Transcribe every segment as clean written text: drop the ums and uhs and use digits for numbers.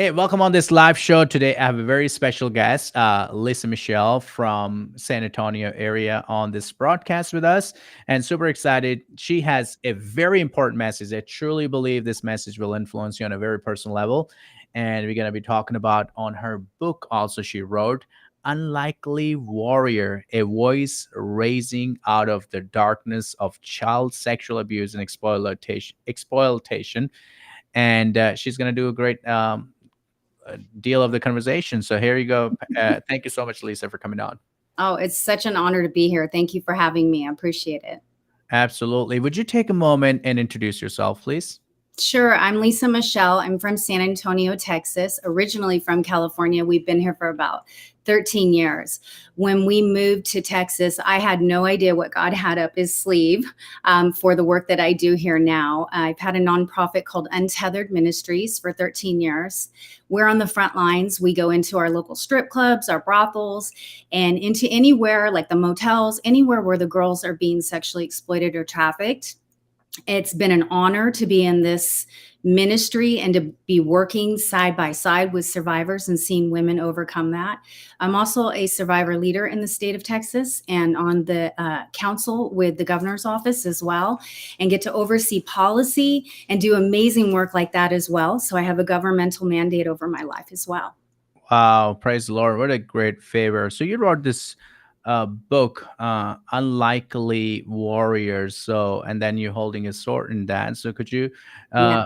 Hey, welcome on this live show. Today, I have a very special guest, Lisa Michelle from San Antonio area on this broadcast with us. And super excited. She has a very important message. I truly believe this message will influence you on a very personal level. And we're going to be talking about on her book also she wrote, Unlikely Warrior, a voice raising out of the darkness of child sexual abuse and exploitation. And she's going to do a great deal of the conversation. So here you go. Thank you so much, Lisa, for coming on. Oh, it's such an honor to be here. Thank you for having me. I appreciate it. Absolutely. Would you take a moment and introduce yourself, please? Sure. I'm Lisa Michelle. I'm from San Antonio, Texas, originally from California. We've been here for about 13 years. When we moved to Texas, I had no idea what God had up his sleeve for the work that I do here now. I've had a nonprofit called Untethered Ministries for 13 years. We're on the front lines. We go into our local strip clubs, our brothels, and into anywhere like the motels, anywhere where the girls are being sexually exploited or trafficked. It's been an honor to be in this ministry and to be working side by side with survivors and seeing women overcome that. I'm also a survivor leader in the state of Texas and on the council with the governor's office as well, and get to oversee policy and do amazing work like that as well. So I have a governmental mandate over my life as well. Wow, praise the Lord. What a great favor. So you wrote this book, Unlikely Warriors. So, and then you're holding a sword in that. So could you Yeah.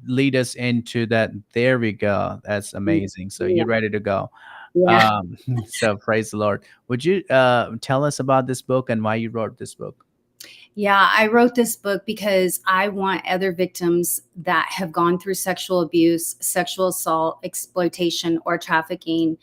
lead us into that? There we go. That's amazing. So Yeah. you're ready to go. Yeah. Um, so praise the Lord. Would you tell us about this book and why you wrote this book? Yeah, I wrote this book because I want other victims that have gone through sexual abuse, sexual assault, exploitation, or trafficking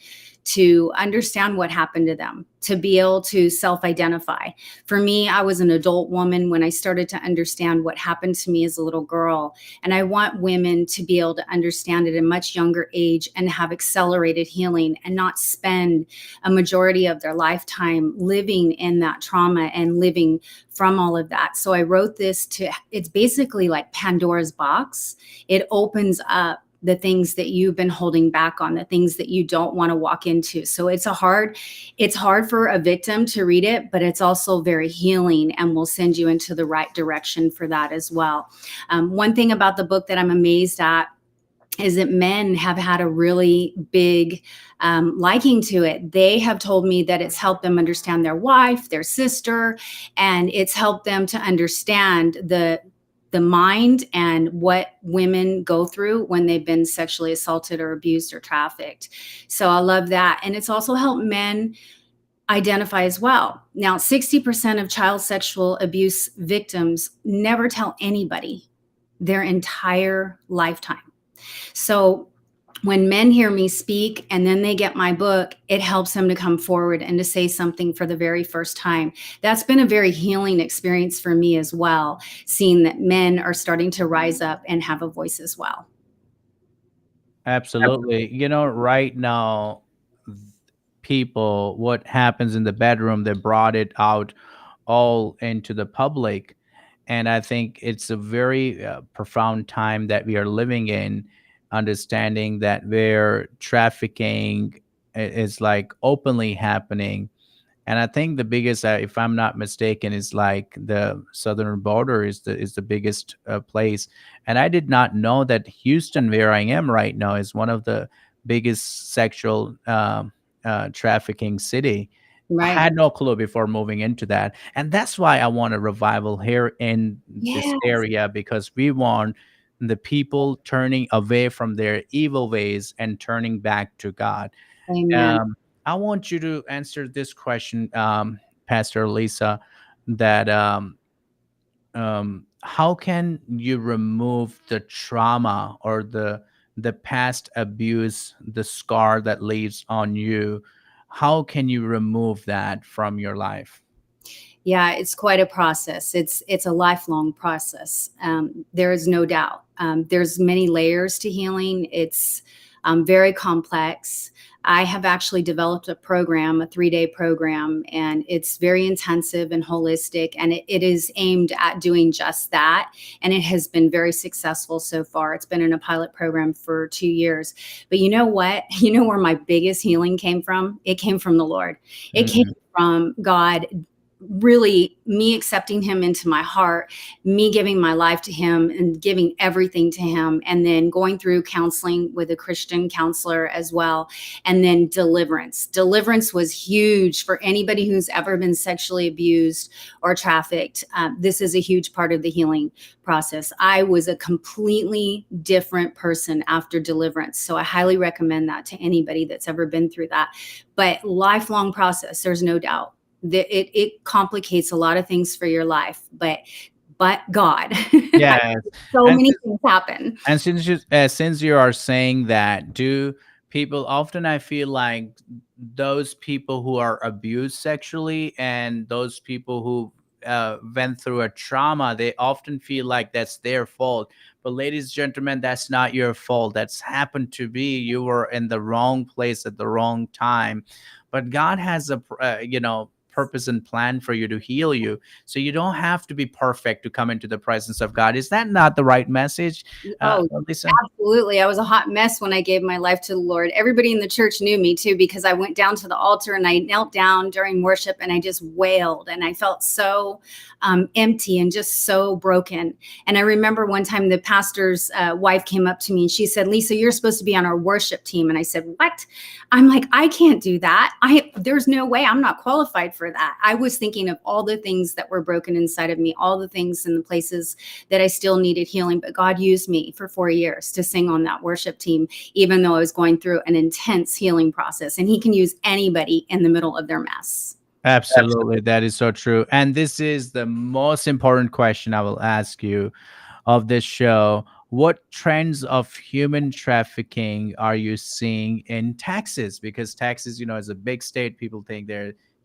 to understand what happened to them, to be able to self identify. For me, I was an adult woman when I started to understand what happened to me as a little girl. And I want women to be able to understand it at a much younger age and have accelerated healing and not spend a majority of their lifetime living in that trauma and living from all of that. So I wrote this it's basically like Pandora's box. It opens up the things that you've been holding back on, the things that you don't want to walk into. So it's hard for a victim to read it, but it's also very healing and will send you into the right direction for that as well. One thing about the book that I'm amazed at is that men have had a really big liking to it. They have told me that it's helped them understand their wife, their sister, and it's helped them to understand the mind and what women go through when they've been sexually assaulted or abused or trafficked. So I love that. And it's also helped men identify as well. Now, 60% of child sexual abuse victims never tell anybody their entire lifetime. So when men hear me speak and then they get my book, it helps them to come forward and to say something for the very first time. That's been a very healing experience for me as well, seeing that men are starting to rise up and have a voice as well. Absolutely. Right now, people, what happens in the bedroom, they brought it out all into the public. And I think it's a very profound time that we are living in, understanding that where trafficking is like openly happening. And I think the biggest, if I'm not mistaken, is like the southern border is the biggest place. And I did not know that Houston, where I am right now, is one of the biggest sexual trafficking city. I Right. had no clue before moving into that, and that's why I want a revival here in this Yes. area because we want the people turning away from their evil ways and turning back to God. Amen. um, I want you to answer this question, Pastor Lisa, that how can you remove the trauma or the past abuse, the scar that leaves on you? How can you remove that from your life? Yeah, it's quite a process. It's a lifelong process. There is no doubt. There's many layers to healing. It's very complex. I have actually developed a program, a 3-day program, and it's very intensive and holistic, and it is aimed at doing just that. And it has been very successful so far. It's been in a pilot program for 2 years. But you know what? You know where my biggest healing came from? It came from the Lord. It came Mm-hmm. from God, really me accepting him into my heart, me giving my life to him and giving everything to him, and then going through counseling with a Christian counselor as well, and then deliverance was huge for anybody who's ever been sexually abused or trafficked. This is a huge part of the healing process. I was a completely different person after deliverance, so I highly recommend that to anybody that's ever been through that. But lifelong process, there's no doubt. It complicates a lot of things for your life, but God. Yes. So And many things happen. And since you are saying that, do people often, I feel like those people who are abused sexually and those people who went through a trauma, they often feel like that's their fault. But ladies and gentlemen, that's not your fault. That's happened to be you were in the wrong place at the wrong time. But God has purpose and plan for you to heal you. So you don't have to be perfect to come into the presence of God. Is that not the right message, Oh, Lisa? absolutely. I was a hot mess when I gave my life to the Lord. Everybody in the church knew me too, because I went down to the altar and I knelt down during worship and I just wailed, and I felt so empty and just so broken. And I remember one time the pastor's wife came up to me and she said, "Lisa, you're supposed to be on our worship team." And I said, "What?" I'm like, "I can't do that. There's no way. I'm not qualified for that." I was thinking of all the things that were broken inside of me, all the things and the places that I still needed healing. But God used me for 4 years to sing on that worship team, even though I was going through an intense healing process. And he can use anybody in the middle of their mess. Absolutely, that is so true. And this is the most important question I will ask you of this show. What trends of human trafficking are you seeing in Texas? Because Texas, is a big state. People think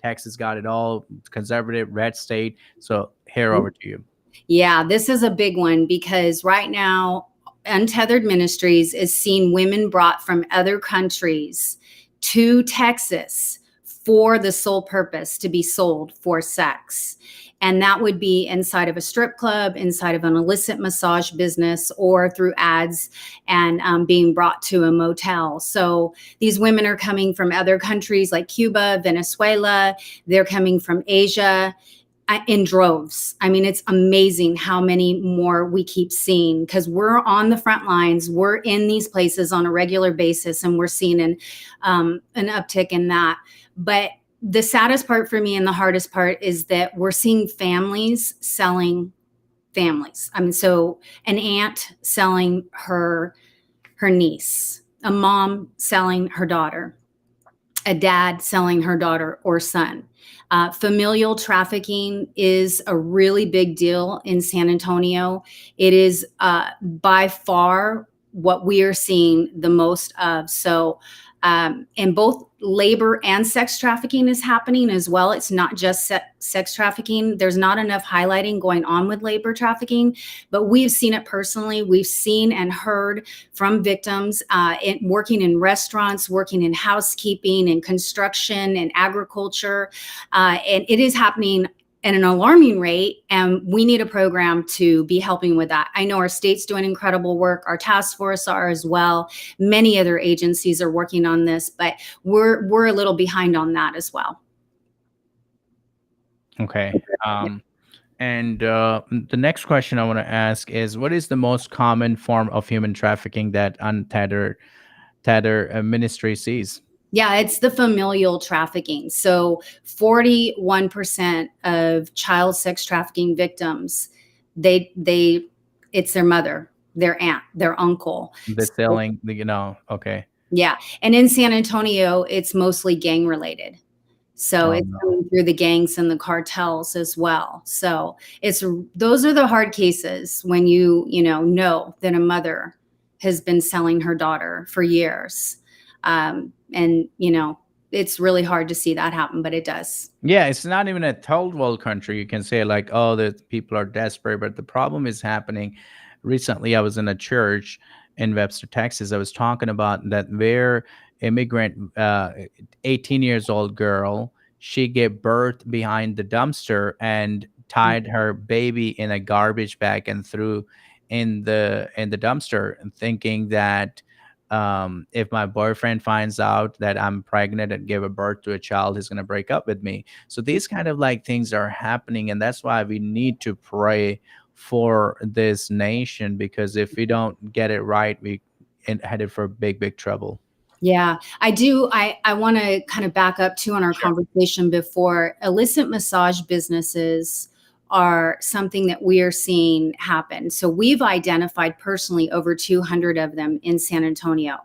Texas got it all, conservative, red state. So here over to you. Yeah, this is a big one because right now, Untethered Ministries is seeing women brought from other countries to Texas for the sole purpose to be sold for sex. And that would be inside of a strip club, inside of an illicit massage business, or through ads and being brought to a motel. So these women are coming from other countries like Cuba, Venezuela, they're coming from Asia in droves. I mean, it's amazing how many more we keep seeing because we're on the front lines. We're in these places on a regular basis, and we're seeing an uptick in that. But the saddest part for me and the hardest part is that we're seeing families selling families. I mean, so an aunt selling her niece, a mom selling her daughter, a dad selling her daughter or son. Familial trafficking is a really big deal in San Antonio. It is by far what we are seeing the most of. So, and both labor and sex trafficking is happening as well. It's not just sex trafficking. There's not enough highlighting going on with labor trafficking, but we've seen it personally. We've seen and heard from victims working in restaurants, working in housekeeping and construction and agriculture. And it is happening at an alarming rate, and we need a program to be helping with that. I know our state's doing incredible work. Our task force are as well. Many other agencies are working on this, but we're a little behind on that as well. Okay. And the next question I want to ask is, what is the most common form of human trafficking that Tether Ministry sees? Yeah, it's the familial trafficking. So 41% of child sex trafficking victims, they it's their mother, their aunt, their uncle. The So, selling, okay. yeah. And in San Antonio, it's mostly gang related. So Oh it's no. coming through the gangs and the cartels as well. So those are the hard cases when you know that a mother has been selling her daughter for years. And it's really hard to see that happen, but it does. Yeah, it's not even a third world country. You can say like, oh, the people are desperate, but the problem is happening. Recently, I was in a church, in Webster, Texas. I was talking about that where immigrant 18 years old girl, she gave birth behind the dumpster and tied her baby in a garbage bag and threw in the dumpster, and thinking that if my boyfriend finds out that I'm pregnant and give a birth to a child, he's going to break up with me. So these kind of like things are happening, and that's why we need to pray for this nation, because if we don't get it right, we headed for big trouble. Yeah, I do. I want to kind of back up too on our Sure. conversation before. Illicit massage businesses are something that we are seeing happen. So we've identified personally over 200 of them in San Antonio.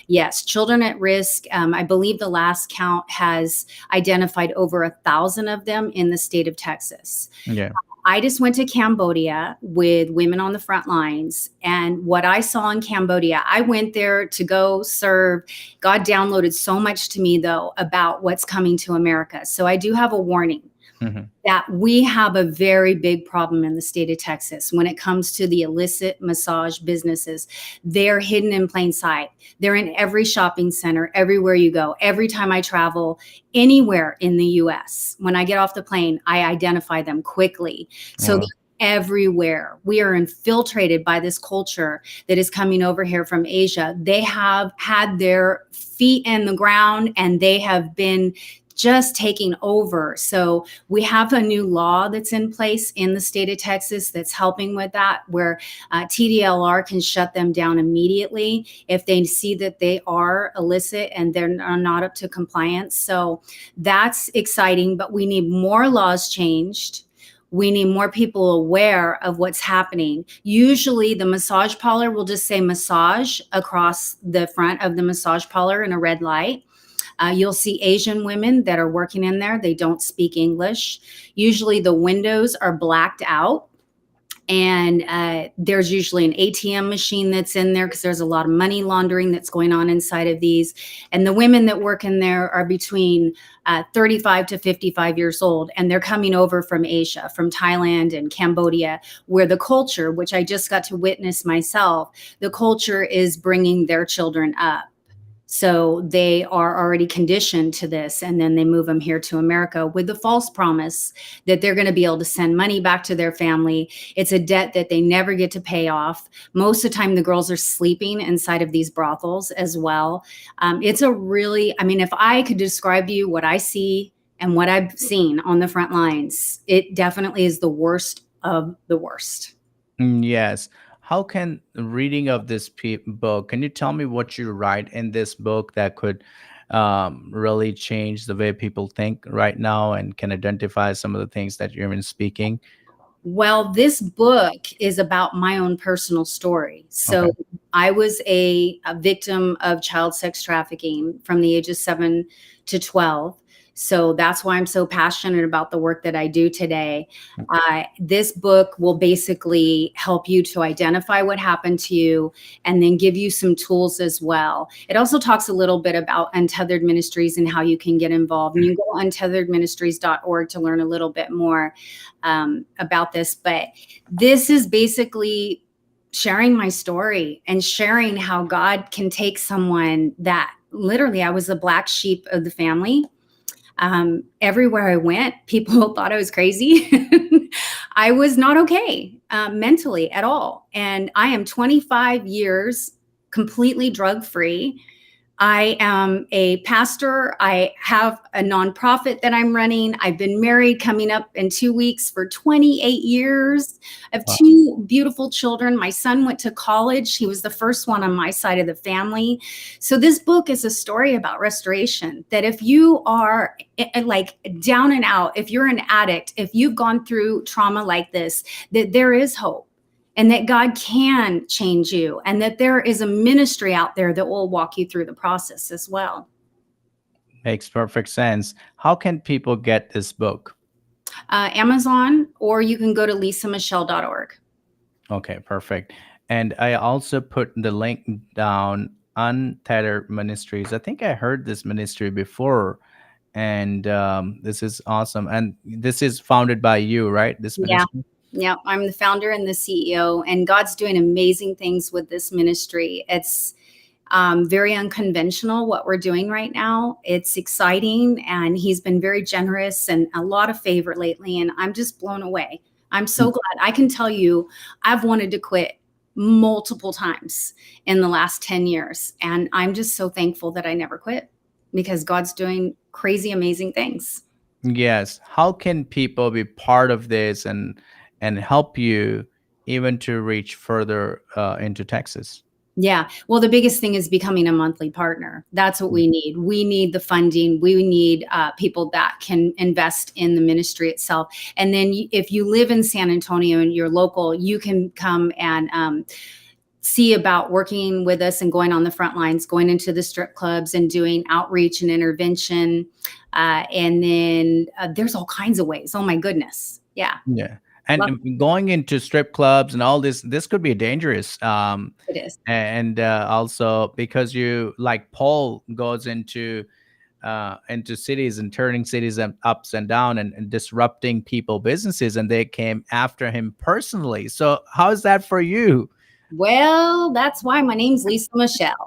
Yes, children at risk. I believe the last count has identified over 1,000 of them in the state of Texas. Yeah. I just went to Cambodia with women on the front lines. And what I saw in Cambodia, I went there to go serve. God downloaded so much to me, though, about what's coming to America. So I do have a warning Hmm. that we have a very big problem in the state of Texas when it comes to the illicit massage businesses. They're hidden in plain sight. They're in every shopping center, everywhere you go. Every time I travel anywhere in the US, when I get off the plane, I identify them quickly. So Wow. they're everywhere. We are infiltrated by this culture that is coming over here from Asia. They have had their feet in the ground and they have been just taking over. So we have a new law that's in place in the state of Texas that's helping with that, where TDLR can shut them down immediately if they see that they are illicit and they're not up to compliance. So that's exciting, but we need more laws changed. We need more people aware of what's happening. Usually the massage parlor will just say massage across the front of the massage parlor in a red light. You'll see Asian women that are working in there. They don't speak English. Usually the windows are blacked out. And there's usually an ATM machine that's in there because there's a lot of money laundering that's going on inside of these. And the women that work in there are between 35 to 55 years old. And they're coming over from Asia, from Thailand and Cambodia, where the culture, which I just got to witness myself, the culture is bringing their children up. So they are already conditioned to this, and then they move them here to America with the false promise that they're going to be able to send money back to their family. It's a debt that they never get to pay off. Most of the time, the girls are sleeping inside of these brothels as well. It's a really, I mean, if I could describe to you what I see and what I've seen on the front lines, it definitely is the worst of the worst. Yes. How can reading of this book, can you tell me what you write in this book that could really change the way people think right now and can identify some of the things that you're even speaking? Well, this book is about my own personal story. Okay. So I was a victim of child sex trafficking from the age of 7 to 12. So that's why I'm so passionate about the work that I do today. This book will basically help you to identify what happened to you and then give you some tools as well. It also talks a little bit about Untethered Ministries and how you can get involved. And you can go to untetheredministries.org to learn a little bit more about this. But this is basically sharing my story and sharing how God can take someone that literally I was the black sheep of the family. Everywhere I went, people thought I was crazy. I was not okay mentally at all. And I am 25 years completely drug free. I am a pastor. I have a nonprofit that I'm running. I've been married coming up in 2 weeks for 28 years. I have Wow. two beautiful children. My son went to college. He was the first one on my side of the family. So this book is a story about restoration, that if you are like down and out, if you're an addict, if you've gone through trauma like this, that there is hope and that God can change you, and that there is a ministry out there that will walk you through the process as well. Makes perfect sense. How can people get this book? Amazon, or you can go to lisamichelle.org. Okay, perfect. And I also put the link down, Untethered Ministries. I think I heard this ministry before, and this is awesome. And this is founded by you, right? This Yeah. ministry. Yeah, I'm the founder and the CEO, and God's doing amazing things with this ministry. It's very unconventional what we're doing right now. It's exciting, and He's been very generous and a lot of favor lately, and I'm just blown away. I'm so glad. I can tell you, I've wanted to quit multiple times in the last 10 years, and I'm just so thankful that I never quit because God's doing crazy, amazing things. Yes. How can people be part of this and help you even to reach further into Texas? Yeah. Well, the biggest thing is becoming a monthly partner. That's what Mm. we need. We need the funding. We need people that can invest in the ministry itself. And then if you live in San Antonio and you're local, you can come and see about working with us and going on the front lines, going into the strip clubs and doing outreach and intervention. And then there's all kinds of ways. Oh, my goodness. Yeah. Yeah. Love And going into strip clubs and all this could be dangerous. it is. And also because you like Paul goes into cities and turning cities ups and down and disrupting people businesses, and they came after him personally. So how is that for you? Well, that's why my name's Lisa Michelle.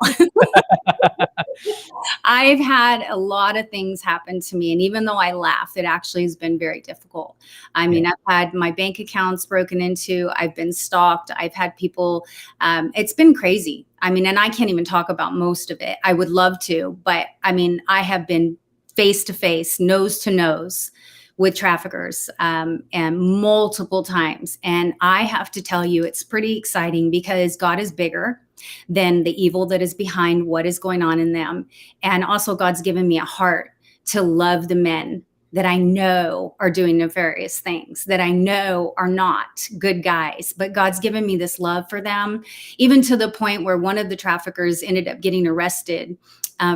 I've had a lot of things happen to me. And even though I laugh, it actually has been very difficult. I Yeah. mean, I've had my bank accounts broken into, I've been stalked, I've had people, it's been crazy. I mean, and I can't even talk about most of it. I would love to, but I mean, I have been face to face, nose to nose with traffickers and multiple times. And I have to tell you, it's pretty exciting because God is bigger than the evil that is behind what is going on in them. And also, God's given me a heart to love the men that I know are doing nefarious things, that I know are not good guys, but God's given me this love for them, even to the point where one of the traffickers ended up getting arrested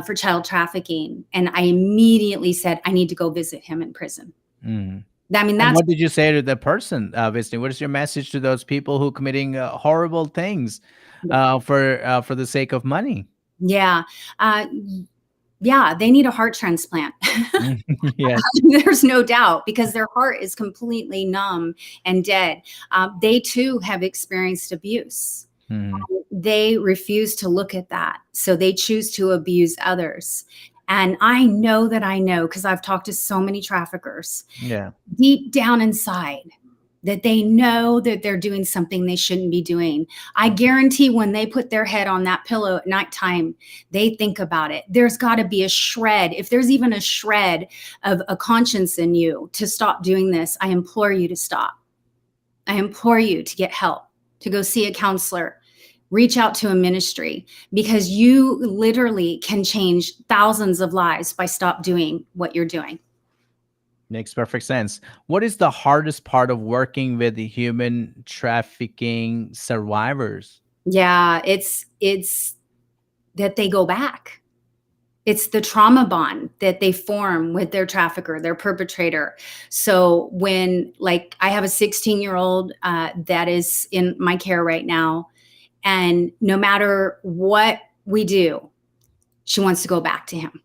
for child trafficking. And I immediately said, I need to go visit him in prison. Mm. I mean, And that's, what did you say to the person visiting? What is your message to those people who committing horrible things for the sake of money? yeah. Uh, yeah, they need a heart transplant. Yes. There's no doubt because their heart is completely numb and dead. They too have experienced abuse. Mhm. They refuse to look at that. So they choose to abuse others. And I know because I've talked to so many traffickers Yeah. deep down inside that they know that they're doing something they shouldn't be doing. I guarantee when they put their head on that pillow at nighttime, they think about it. There's got to be a shred, if there's even a shred of a conscience in you to stop doing this, I implore you to stop. I implore you to get help, to go see a counselor, reach out to a ministry, because you literally can change thousands of lives by stop doing what you're doing. Makes perfect sense. What is the hardest part of working with the human trafficking survivors? Yeah, it's that they go back. It's the trauma bond that they form with their trafficker, their perpetrator. So when, like, I have a 16-year-old that is in my care right now, and no matter what we do, she wants to go back to him.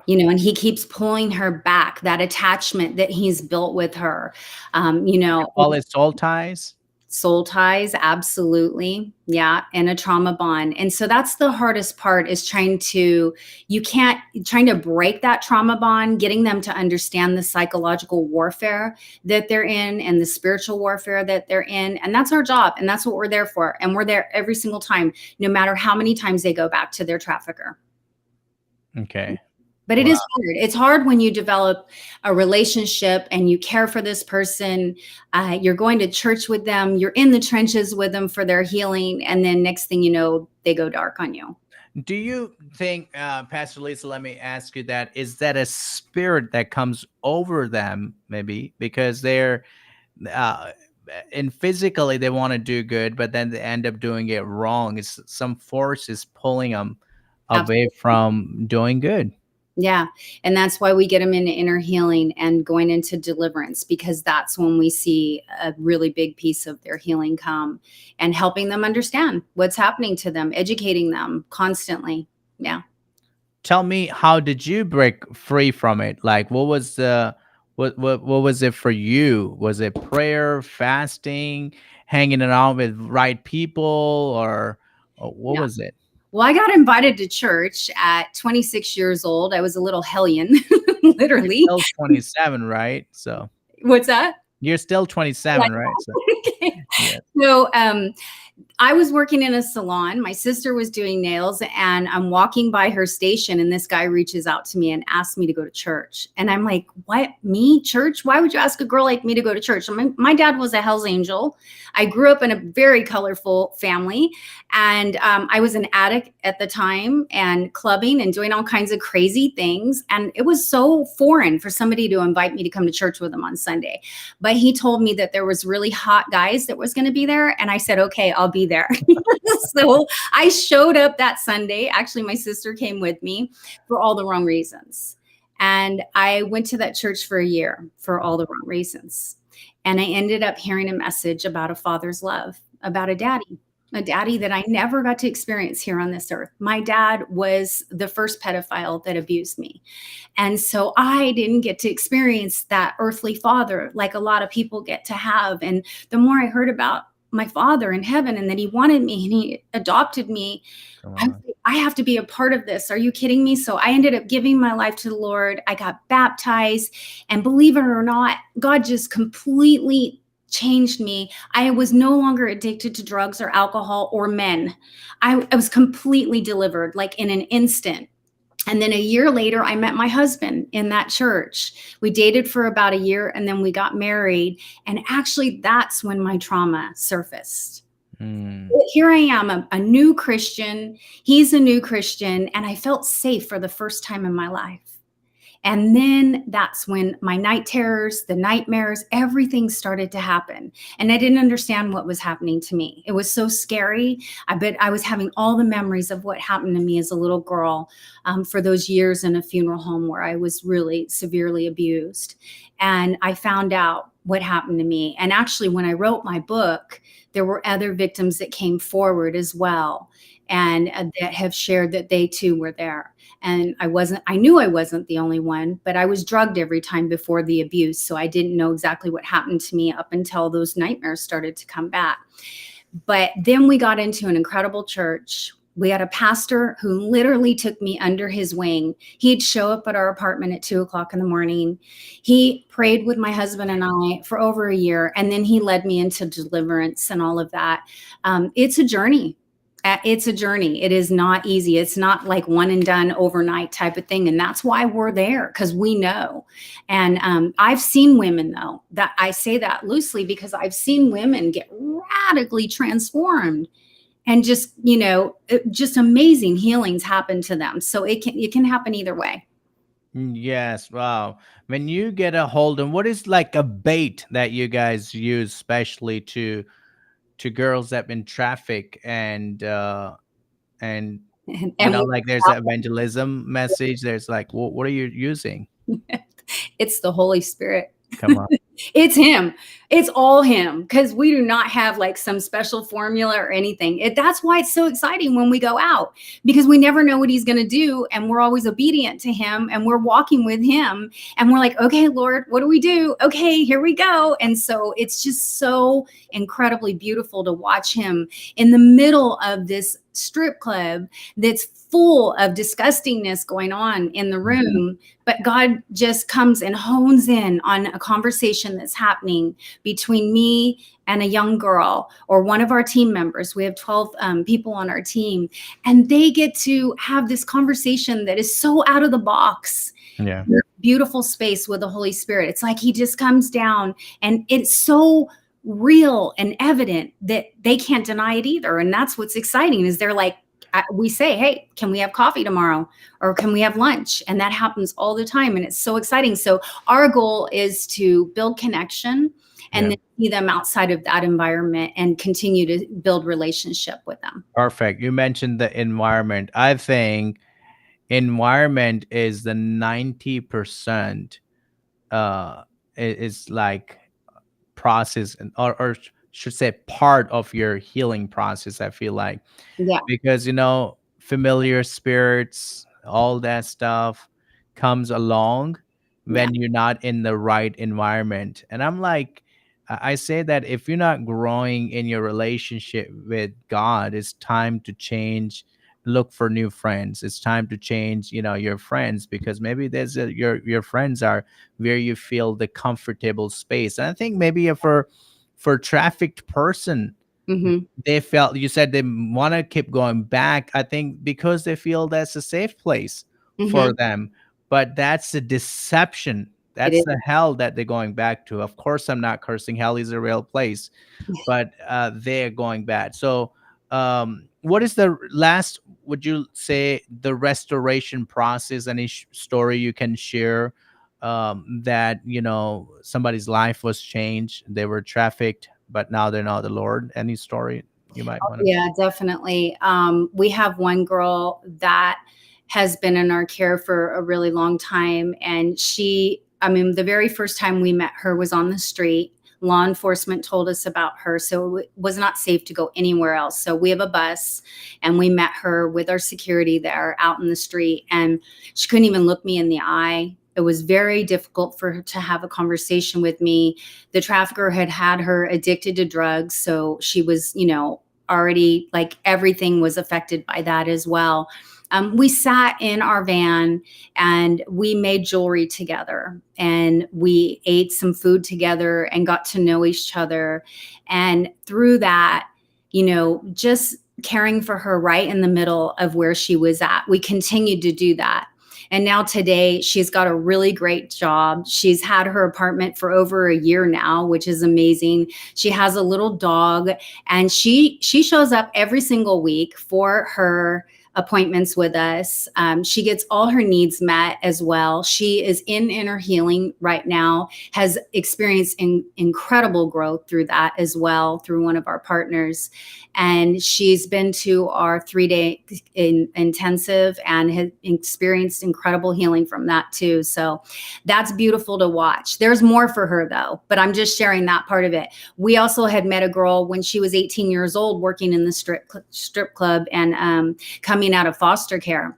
And he keeps pulling her back, that attachment that he's built with her. Call it soul ties? Soul ties, absolutely. Yeah, and a trauma bond. And so that's the hardest part, is trying to break that trauma bond, getting them to understand the psychological warfare that they're in and the spiritual warfare that they're in. And that's our job. And that's what we're there for. And we're there every single time, no matter how many times they go back to their trafficker. Okay. But it Wow. is hard. It's hard when you develop a relationship and you care for this person. You're going to church with them. You're in the trenches with them for their healing. And then next thing you know, they go dark on you. Do you think, Pastor Lisa, let me ask you that, is that a spirit that comes over them, maybe because they're uh, and physically they want to do good, but then they end up doing it wrong? It's some force is pulling them away from doing good. Yeah. And that's why we get them into inner healing and going into deliverance, because that's when we see a really big piece of their healing come, and helping them understand what's happening to them, educating them constantly. Yeah. Tell me, how did you break free from it? Like, what was it for you? Was it prayer, fasting, hanging around with right people, or what Yeah. was it? Well, I got invited to church at 26 years old. I was a little hellion, You're literally. still 27, right? So What's that? you're still 27, right? So Yeah. yeah. So, I was working in a salon. My sister was doing nails, and I'm walking by her station, and this guy reaches out to me and asks me to go to church. And I'm like, "What? Me? Church? Why would you ask a girl like me to go to church?" My dad was a Hell's Angel. I grew up in a very colorful family, and I was an addict at the time, and clubbing and doing all kinds of crazy things. And it was so foreign for somebody to invite me to come to church with them on Sunday. But he told me that there was really hot guys that was going to be there, and I said, "Okay, I'll be there." So I showed up that Sunday. Actually, my sister came with me for all the wrong reasons. And I went to that church for a year for all the wrong reasons. And I ended up hearing a message about a father's love, about a daddy that I never got to experience here on this earth. My dad was the first pedophile that abused me. And so I didn't get to experience that earthly father like a lot of people get to have. And the more I heard about my father in heaven and that he wanted me and he adopted me, Come I was on. like, I have to be a part of this. Are you kidding me? So I ended up giving my life to the Lord. I got baptized, and believe it or not, God just completely changed me. I was no longer addicted to drugs or alcohol or men. I was completely delivered, like in an instant. And then a year later, I met my husband in that church. We dated for about a year, and then we got married. And actually, that's when my trauma surfaced. Mm, Here I am, a new Christian. He's a new Christian, and I felt safe for the first time in my life. And then that's when my night terrors, the nightmares, everything started to happen. And I didn't understand what was happening to me. It was so scary. I bet I was having all the memories of what happened to me as a little girl, for those years in a funeral home where I was really severely abused. And I found out what happened to me. And actually, when I wrote my book, there were other victims that came forward as well, and that have shared that they too were there. And I knew I wasn't the only one, but I was drugged every time before the abuse, so I didn't know exactly what happened to me up until those nightmares started to come back. But then we got into an incredible church. We had a pastor who literally took me under his wing. He'd show up at our apartment at 2 o'clock in the morning. He prayed with my husband and I for over a year, and then he led me into deliverance and all of that. It's a journey. It's a journey. It is not easy. It's not like one and done overnight type of thing. And that's why we're there, because we know. And I've seen women, though, that I say that loosely because I've seen women get radically transformed, and just, just amazing healings happen to them. So it can happen either way. yes, wow. When you get a hold of what is like a bait that you guys use, especially to girls that been trafficked, and And we like there's an evangelism message. There's like, what are you using? it's the Holy Spirit. Come on. It's him. It's all him, because we do not have like some special formula or anything. That's why it's so exciting when we go out, because we never know what he's going to do. And we're always obedient to him, and we're walking with him, and we're like, okay, Lord, what do we do? Okay, here we go. And so it's just so incredibly beautiful to watch him in the middle of this strip club that's full of disgustingness going on in the room, but God just comes and hones in on a conversation that's happening between me and a young girl or one of our team members. We have 12 people on our team, and they get to have this conversation that is so out of the box. Yeah. Beautiful space with the Holy Spirit. It's like he just comes down, and it's so real and evident that they can't deny it either. And that's what's exciting, is they're like, we say, hey, can we have coffee tomorrow, or can we have lunch? And that happens all the time, and it's so exciting. So our goal is to build connection, and Yeah. then see them outside of that environment and continue to build relationship with them. Perfect. You mentioned the environment. I think environment is the 90% is like process, or should say part of your healing process, I feel like, Yeah. because familiar spirits, all that stuff comes along Yeah. when you're not in the right environment. And I'm like, I say that if you're not growing in your relationship with God, it's time to change, look for new friends. It's time to change, your friends, because maybe your friends are where you feel the comfortable space. And I think maybe if for trafficked person, Hmm. they felt, you said they want to keep going back, I think because they feel that's a safe place for Hmm. them. But that's a deception. It That's is. the hell that they're going back to. Of course, I'm not cursing. Hell is a real place, but they're going bad. So what is the last, would you say, the restoration process? Any story you can share, that somebody's life was changed, they were trafficked, but now they're not the Lord? Any story you might want to? Yeah, definitely. We have one girl that has been in our care for a really long time. And I mean, the very first time we met her was on the street. Law enforcement told us about her. So it was not safe to go anywhere else. So we have a bus and we met her with our security there out in the street. And she couldn't even look me in the eye. It was very difficult for her to have a conversation with me. The trafficker had her addicted to drugs. So she was, already, like, everything was affected by that as well. We sat in our van and we made jewelry together and we ate some food together and got to know each other. And through that, just caring for her right in the middle of where she was at, we continued to do that. And now today, she's got a really great job. She's had her apartment for over a year now, which is amazing. She has a little dog, and she shows up every single week for her appointments with us. She gets all her needs met as well. She is in inner healing right now, has experienced incredible growth through that as well, through one of our partners. And she's been to our 3-day intensive and has experienced incredible healing from that too. So that's beautiful to watch. There's more for her though, but I'm just sharing that part of it. We also had met a girl when she was 18 years old working in the strip club and coming out of foster care.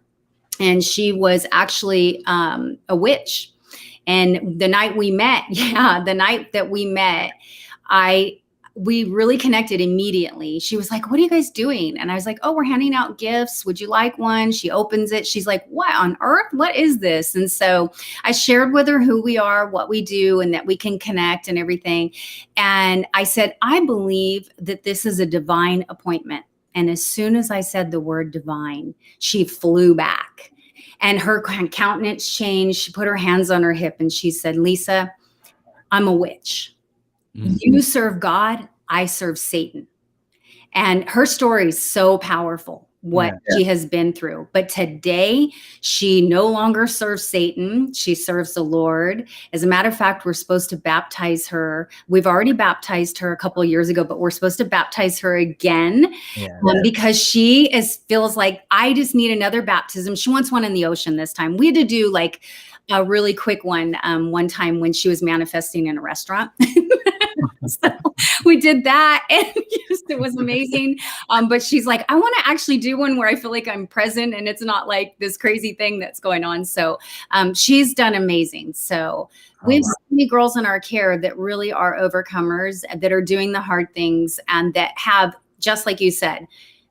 And she was actually a witch. And the night we met, yeah, the night that we met, I we really connected immediately. She was like, "What are you guys doing?" And I was like, "Oh, we're handing out gifts. Would you like one?" She opens it. She's like, "What on earth? What is this?" And so I shared with her who we are, what we do, and that we can connect and everything. And I said, "I believe that this is a divine appointment." And as soon as I said the word divine, she flew back and her countenance changed. She put her hands on her hip and she said, "Lisa, I'm a witch. Mm. You serve God, I serve Satan." And her story is so powerful, what Yeah. she has been through. But today, she no longer serves Satan. She serves the Lord. As a matter of fact, we're supposed to baptize her. We've already baptized her a couple of years ago, but we're supposed to baptize her again Yeah. because feels like, I just need another baptism. She wants one in the ocean this time. We had to do like a really quick one time when she was manifesting in a restaurant. So we did that and it was amazing. But she's like, "I want to actually do one where I feel like I'm present and it's not like this crazy thing that's going on." So she's done amazing. So we Oh, have wow. so many girls in our care that really are overcomers, that are doing the hard things, and that have, just like you said,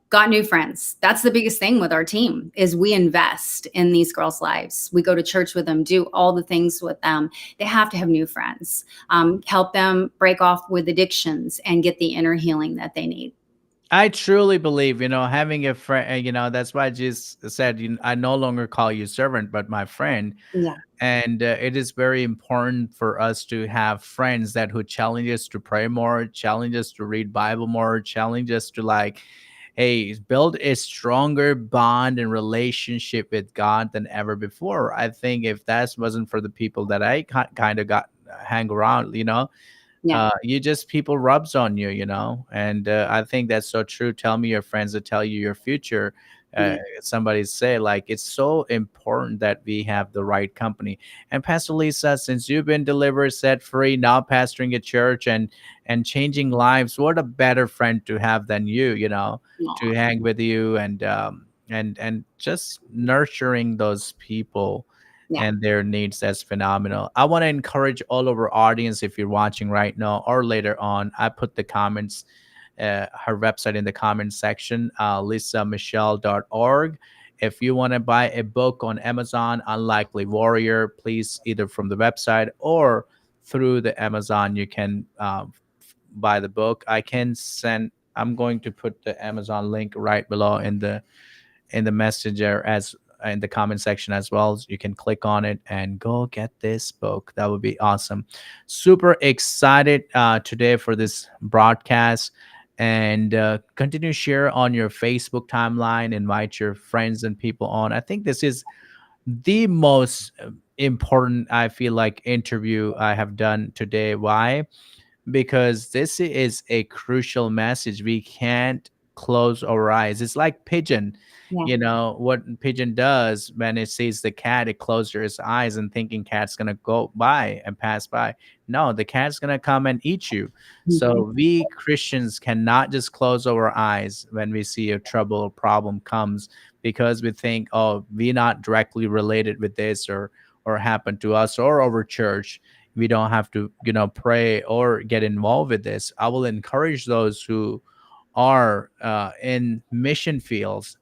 got new friends. That's the biggest thing with our team, is we invest in these girls' lives. We go to church with them, do all the things with them. They have to have new friends, help them break off with addictions and get the inner healing that they need. I truly believe, having a friend, that's why I just said, I no longer call you servant, but my friend. Yeah. And it is very important for us to have friends that who challenge us to pray more, challenge us to read Bible more, challenge us to, like, hey, build a stronger bond and relationship with God than ever before. I think if that wasn't for the people that I kind of got hang around, Yeah. you just, people rubs on you, and I think that's so true. Tell me your friends that tell you your future. Yeah. Somebody say, like, it's so important that we have the right company. And Pastor Lisa, since you've been delivered, set free, now pastoring a church and changing lives, what a better friend to have than you, to Aw. hang with you and just nurturing those people. Yeah. and their needs. That's phenomenal. I want to encourage all of our audience, if you're watching right now or later on, I put the comments, her website in the comment section, lisamichelle.org. If you want to buy a book on Amazon, Unlikely Warrior, please either from the website or through the Amazon, you can buy the book. I can send. I'm going to put the Amazon link right below in the messenger, as in the comment section as well. You can click on it and go get this book. That would be awesome. Super excited today for this broadcast. And continue to share on your Facebook timeline, invite your friends and people on. I think this is the most important, I feel like, interview I have done today. Why? Because this is a crucial message. We can't close our eyes. It's like pigeon. Yeah. What pigeon does when it sees the cat, it closes its eyes and thinking cat's gonna go by and pass by. No, the cat's gonna come and eat you. Mhm. So we Christians cannot just close our eyes when we see a trouble or problem comes, because we think, oh, we're not directly related with this, or happened to us or our church. We don't have to pray or get involved with this. I will encourage those who are in mission fields.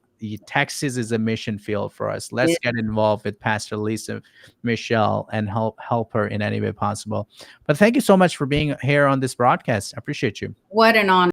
Texas is a mission field for us. Yeah. Let's get involved with Pastor Lisa Michelle and help her in any way possible. But thank you so much for being here on this broadcast. I appreciate you. What an honor.